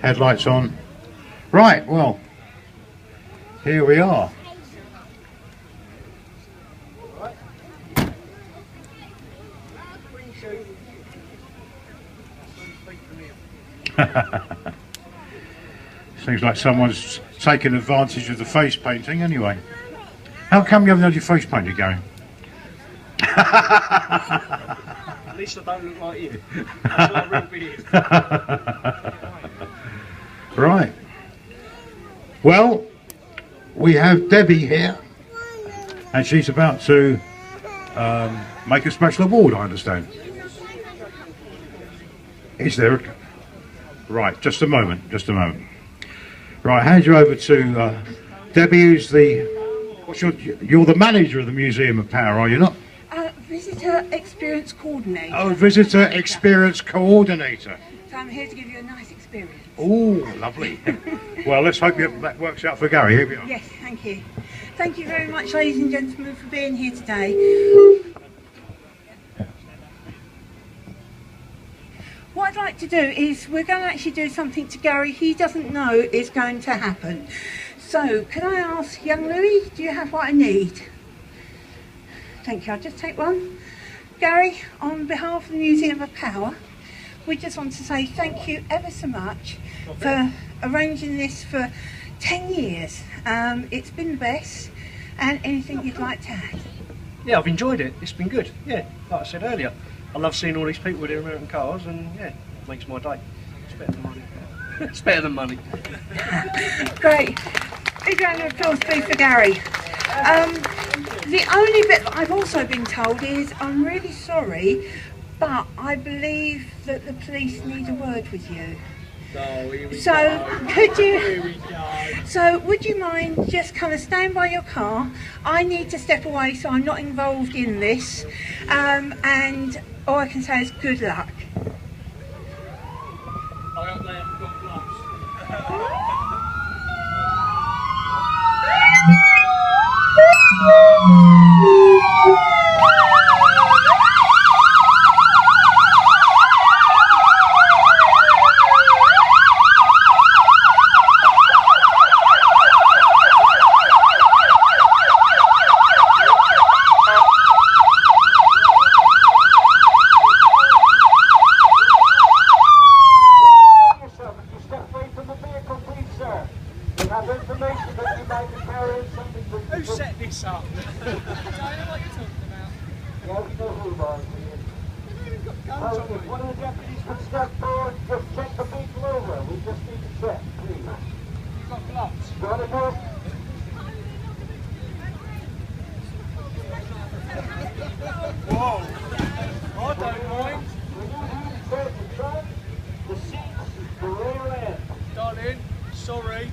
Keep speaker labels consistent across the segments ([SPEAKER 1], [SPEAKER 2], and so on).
[SPEAKER 1] Headlights on. Right, well, here we are. Seems like someone's taken advantage of the face painting anyway. How come you haven't had your face painted, Gary?
[SPEAKER 2] At least I don't look like you. That's what a real beard.
[SPEAKER 1] Right. Well, we have Debbie here, and she's about to make a special award, I understand. Is there a... Right, just a moment, just a moment. Right, hand you over to Debbie, who's the... You're the manager of the Museum of Power, are you not?
[SPEAKER 3] Visitor Experience Coordinator.
[SPEAKER 1] Oh, Visitor Experience Coordinator.
[SPEAKER 3] So I'm here to give you a nice experience.
[SPEAKER 1] Oh, lovely. Well, let's hope that works out for Gary. Here we are.
[SPEAKER 3] Yes, thank you. Thank you very much, ladies and gentlemen, for being here today. What I'd like to do is we're going to actually do something to Gary he doesn't know is going to happen. So, can I ask young Louis, do you have what I need? Thank you, I'll just take one. Gary, on behalf of the Museum of Power, we just want to say thank you ever so much for arranging this for 10 years. It's been the best, and anything you'd like to add?
[SPEAKER 2] Yeah, I've enjoyed it. It's been good. Yeah, like I said earlier, I love seeing all these people with their American cars, and yeah, it makes my day. It's better than money. It's better than money.
[SPEAKER 3] Great. Big round of applause, please, for Gary. The only bit that I've also been told is, I'm really sorry, but I believe that the police need a word with you. So would you mind just kind of staying by your car? I need to step away, so I'm not involved in this, and all I can say is good luck.
[SPEAKER 2] I hope they haven't got gloves. Who set this up? I don't know what you're talking about.
[SPEAKER 4] Yeah, we know who was. If one of the deputies could step forward, just check the vehicle over. We just need to check, please.
[SPEAKER 2] You've got gloves.
[SPEAKER 4] Got it, Bob?
[SPEAKER 2] Whoa! I don't mind.
[SPEAKER 4] When you insert the trunk, the seats, the rear end.
[SPEAKER 2] Darling, sorry.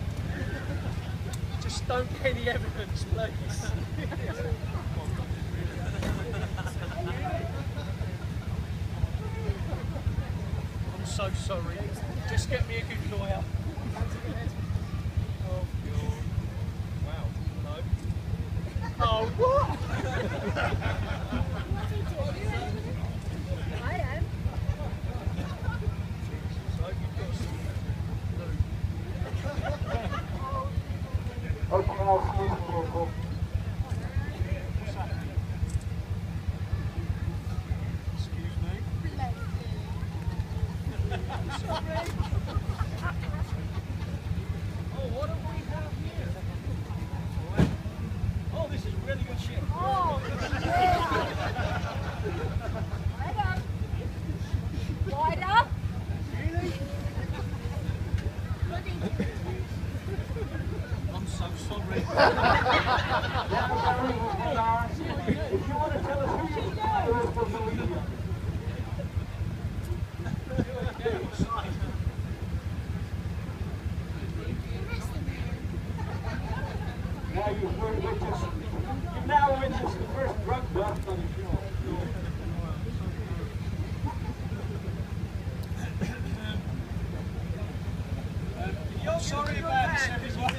[SPEAKER 2] Just don't get any evidence, please. I'm so sorry. Just get me a good lawyer. Oh, God. Wow. No. Oh, what?
[SPEAKER 5] I am.
[SPEAKER 4] Okay, I'll see you in the vehicle.
[SPEAKER 2] Excuse me. Oh, what do we have here? Oh, this is really good shit.
[SPEAKER 5] Oh. Wider.
[SPEAKER 2] Really? I'm so sorry.
[SPEAKER 4] If you want to tell us who you are, we'll believe you. Now you've now witnessed the first drug bust on the show.
[SPEAKER 2] You're sorry about this, everyone.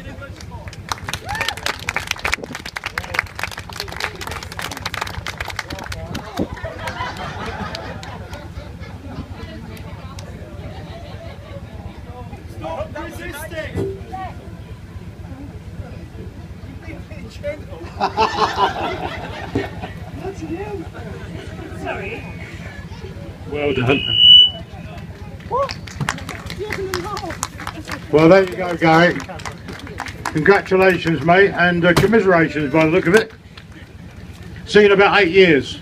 [SPEAKER 1] Well done. Well, there you go, Gary. Congratulations, mate, and commiserations by the look of it. See you in about 8 years.